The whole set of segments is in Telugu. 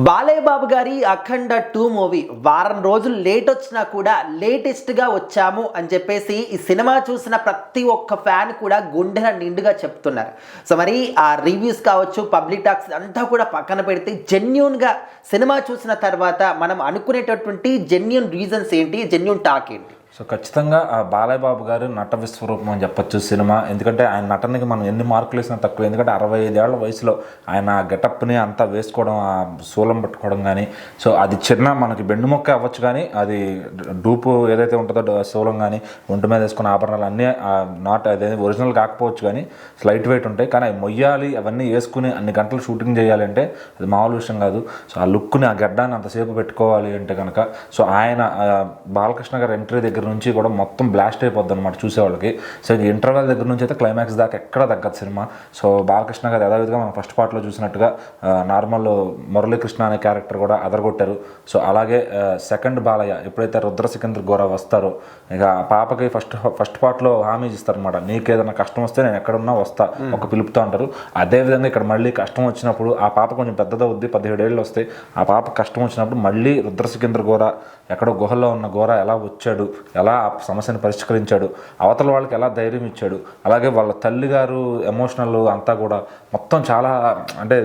బాలయ్య బాబు గారి అఖండ 2 మూవీ వారం రోజులు లేట్ వచ్చినా కూడా లేటెస్ట్గా వచ్చాము అని చెప్పేసి ఈ సినిమా చూసిన ప్రతి ఒక్క ఫ్యాన్ కూడా గుండెల నిండుగా చెప్తున్నారు. సో మరి ఆ రివ్యూస్ కావచ్చు, పబ్లిక్ టాక్స్ అంతా కూడా పక్కన పెడితే జెన్యూన్గా సినిమా చూసిన తర్వాత మనం అనుకునేటటువంటి జెన్యూన్ రీజన్స్ ఏంటి, జెన్యూన్ టాక్ ఏంటి? సో ఖచ్చితంగా ఆ బాలయ్య బాబు గారు నట విశ్వరూపం అని చెప్పొచ్చు సినిమా. ఎందుకంటే ఆయన నటనకి మనం ఎన్ని మార్కులు వేసినా తక్కువ. ఎందుకంటే 65 ఏళ్ల వయసులో ఆయన గెటప్ని అంతా వేసుకోవడం, ఆ శూలం పట్టుకోవడం కానీ, సో అది చిన్న మనకి బెండుమొక్క అవ్వచ్చు కానీ అది డూపు ఏదైతే ఉంటుందో శూలం కానీ ఒంటి మీద వేసుకున్న ఆభరణాలు అన్నీ నాట్ అదే ఒరిజినల్ కాకపోవచ్చు కానీ లైట్ వెయిట్ ఉంటాయి. కానీ అవి మొయ్యాలి, అవన్నీ వేసుకుని అన్ని గంటలు షూటింగ్ చేయాలి అంటే అది మామూలు విషయం కాదు. సో ఆ లుక్ని, ఆ గడ్డాన్ని అంతసేపు పెట్టుకోవాలి అంటే కనుక సో ఆయన బాలకృష్ణ గారు ఎంట్రీ దగ్గర నుంచి కూడా మొత్తం బ్లాస్ట్ అయిపోద్ది అనమాట చూసేవాళ్ళకి. సో ఇంటర్వెల్ దగ్గర నుంచి అయితే క్లైమాక్స్ దాకా ఎక్కడ తగ్గదు సినిమా. సో బాలకృష్ణ గారు యథావిధిగా మనం ఫస్ట్ పార్ట్లో చూసినట్టుగా నార్మల్ మురళీకృష్ణ అనే క్యారెక్టర్ కూడా అదరగొట్టారు. సో అలాగే సెకండ్ బాలయ్య ఎప్పుడైతే రుద్ర సికందర్ గోరా వస్తారో ఇక ఆ పాపకి ఫస్ట్ పార్ట్లో హామీ ఇస్తారనమాట, నీకు ఏదైనా కష్టం వస్తే నేను ఎక్కడున్నా వస్తా ఒక పిలుపుతో అంటారు. అదేవిధంగా ఇక్కడ మళ్ళీ కష్టం వచ్చినప్పుడు ఆ పాప కొంచెం పెద్దదవుద్ది, 17 ఏళ్ళు వస్తాయి. ఆ పాప కష్టం వచ్చినప్పుడు మళ్ళీ రుద్ర సికందర్ గోరా ఎక్కడో గుహల్లో ఉన్న గోరా ఎలా వచ్చాడు, ఎలా ఆ సమస్యను పరిష్కరించాడు, అవతల వాళ్ళకి ఎలా ధైర్యం ఇచ్చాడు, అలాగే వాళ్ళ తల్లిగారు ఎమోషనల్ అంతా కూడా మొత్తం చాలా అంటే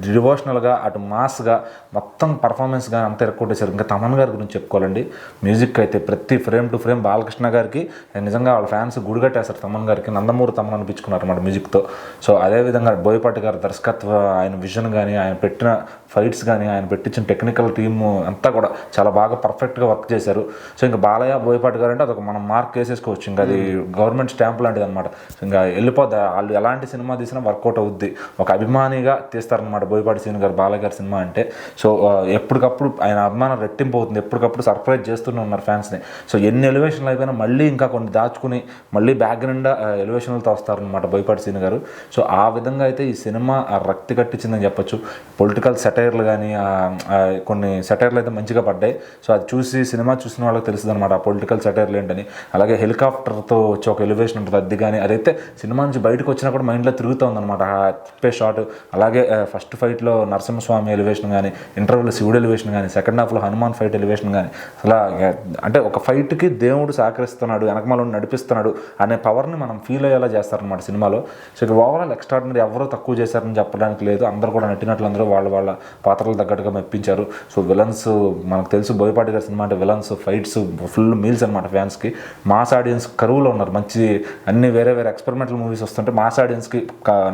డివోషనల్గా అటు మాస్గా మొత్తం పర్ఫార్మెన్స్ కానీ అంతా ఎరక్కొట్టేశారు. ఇంకా తమన్ గారి గురించి చెప్పుకోవాలండి. మ్యూజిక్ అయితే ప్రతి ఫ్రేమ్ టు ఫ్రేమ్ బాలకృష్ణ గారికి నిజంగా వాళ్ళ ఫ్యాన్స్ గుడిగట్టేశారు. తమన్ గారికి నందమూరి తమన్ అనిపించుకున్నారు అన్నమాట మ్యూజిక్తో. సో అదేవిధంగా బోయపాటి గారి దర్శకత్వ, ఆయన విజన్ కానీ, ఆయన పెట్టిన ఫైట్స్ కానీ, ఆయన పెట్టించిన టెక్నికల్ టీము అంతా కూడా చాలా బాగా పర్ఫెక్ట్గా వర్క్ చేశారు. సో ఇంకా బాలయ్య బోయపాటి గారు అంటే అదొక మనం మార్క్ వేసేసుకోవచ్చు. ఇంకా అది గవర్నమెంట్ స్టాంప్ లాంటిది అనమాట. ఇంకా వెళ్ళిపోద్ది, వాళ్ళు ఎలాంటి సినిమా తీసినా వర్కౌట్ అవుద్ది. ఒక అభిమానిగా తీస్తారనమాట బోయపాటి సీన్ గారు బాలయ్య గారి సినిమా అంటే. సో ఎప్పటికప్పుడు ఆయన అభిమానం రెట్టింపు అవుతుంది, ఎప్పటికప్పుడు సర్ప్రైజ్ చేస్తూనే ఉన్నారు ఫ్యాన్స్ని. సో ఎన్ని ఎలివేషన్లు అయిపోయినా మళ్ళీ ఇంకా కొన్ని దాచుకుని మళ్ళీ బ్యాక్ నిండా ఎలివేషన్లతో వస్తారనమాట బోయపాటి సీన్ గారు. సో ఆ విధంగా అయితే ఈ సినిమా రక్తి కట్టించిందని చెప్పొచ్చు. పొలిటికల్ సెటైర్లు కానీ కొన్ని సెటైర్లు అయితే మంచిగా పడ్డాయి. సో అది చూసి సినిమా చూసిన వాళ్ళకి తెలుస్తుంది అనమాట ఆ పొలిటికల్ సెటైర్లు ఏంటని. అలాగే హెలికాప్టర్తో వచ్చి ఒక ఎలివేషన్ ఉంటుంది, అది కానీ అదైతే సినిమా నుంచి బయటకు వచ్చినా కూడా మైండ్లో తిరుగుతూ ఉందన్నమాట తిప్పే షాట్. అలాగే ఫస్ట్ ఫైట్లో నరసింహస్వామి ఎలివేషన్ కానీ, ఇంటర్వ్యూలో శివుడు ఎలివేషన్ కానీ, సెకండ్ హాఫ్లో హనుమాన్ ఫైట్ ఎలివేషన్ కానీ, అలా అంటే ఒక ఫైట్కి దేవుడు సహకరిస్తున్నాడు, వెనకమాల నడిపిస్తున్నాడు అనే పవర్ని మనం ఫీల్ అయ్యేలా చేస్తారనమాట సినిమాలో. సో ఇక ఓవరాల్ ఎక్స్ట్రాడినరీ, ఎవరో తక్కువ చేశారని చెప్పడానికి లేదు. అందరూ కూడా నటినట్లు అందరూ వాళ్ళ పాత్రలు తగ్గట్టుగా మెప్పించారు. సో విలన్స్ మనకు తెలుసు, బోయపాటి గారి సినిమా అంటే విలన్స్, ఫైట్స్ ఫుల్ మీల్స్ అనమాట ఫ్యాన్స్కి. మాస్ ఆడియన్స్ కరువులో ఉన్నారు. మంచి అన్ని వేరే ఎక్స్పెరిమెంటల్ మూవీస్ వస్తుంటే మాస్ ఆడియన్స్కి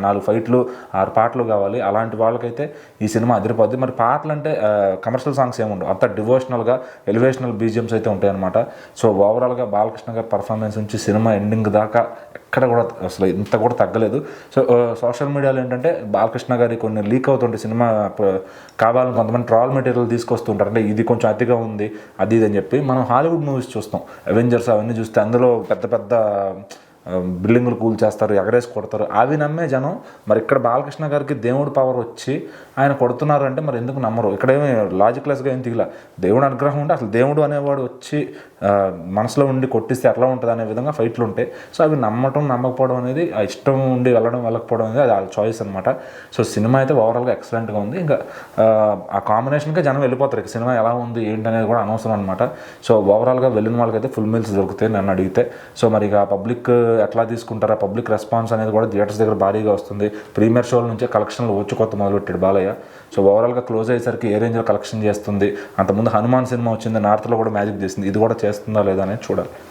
4 ఫైట్లు 6 పాటలు కావాలి. అలాంటి వాళ్ళకైతే ఈ సినిమా అదిరిపోద్ది. మరి పాటలు అంటే కమర్షియల్ సాంగ్స్ ఏముండవు, అంత డివోషనల్గా ఎలివేషనల్ బీజిఎమ్స్ అయితే ఉంటాయన్నమాట. సో ఓవరాల్గా బాలకృష్ణ గారి పర్ఫార్మెన్స్ నుంచి సినిమా ఎండింగ్ దాకా ఎక్కడ కూడా అసలు ఇంత కూడా తగ్గలేదు. సో సోషల్ మీడియాలో ఏంటంటే బాలకృష్ణ గారి కొన్ని లీక్ అవుతుంటే సినిమా కావాలని కొంతమంది ట్రాల్ మెటీరియల్ తీసుకొస్తుంటారు, అంటే ఇది కొంచెం అతిగా ఉంది అది ఇది అని చెప్పి. మనం హాలీవుడ్ మూవీస్ చూస్తాం, అవెంజర్స్ అవన్నీ చూస్తే అందులో పెద్ద బిల్డింగులు కూల్చేస్తారు, ఎగరేసి కొడతారు, అవి నమ్మే జనం. మరి ఇక్కడ బాలకృష్ణ గారికి దేవుడు పవర్ వచ్చి ఆయన కొడుతున్నారు అంటే మరి ఎందుకు నమ్మరు? ఇక్కడేమి లాజిక్లెస్గా ఏం తిగల, దేవుడు అనుగ్రహం ఉంటే అసలు దేవుడు అనేవాడు వచ్చి మనసులో ఉండి కొట్టిస్తే ఎట్లా ఉంటుంది అనే విధంగా ఫైట్లు ఉంటాయి. సో అవి నమ్మకపోవడం అనేది, ఆ ఇష్టం ఉండి వెళ్ళకపోవడం అనేది అది వాళ్ళ చాయిస్ అనమాట. సో సినిమా అయితే ఓవరాల్గా ఎక్సలెంట్గా ఉంది. ఇంకా ఆ కాంబినేషన్గా జనం వెళ్ళిపోతారు. ఇక సినిమా ఎలా ఉంది ఏంటి అనేది కూడా అనవసరం అనమాట. సో ఓవరాల్గా వెళ్ళిన వాళ్ళకైతే ఫుల్ మీల్స్ దొరుకుతాయి నన్ను అడిగితే. సో మరి ఇక పబ్లిక్ ఎట్లా తీసుకుంటారా, పబ్లిక్ రెస్పాన్స్ అనేది కూడా థియేటర్స్ దగ్గర భారీగా వస్తుంది. ప్రీమియర్ షోల నుంచే కలెక్షన్లు వచ్చి కొత్త మొదలుపెట్టాడు బాలయ్య. సో ఓవరాల్గా క్లోజ్ అయ్యేసరికి ఏ రేంజ్లో కలెక్షన్ చేస్తుంది. అంతకుముందు హనుమాన్ సినిమా వచ్చింది, నార్త్లో కూడా మ్యాజిక్ చేసింది, ఇది కూడా చేస్తుందా లేదా అనేది చూడాలి.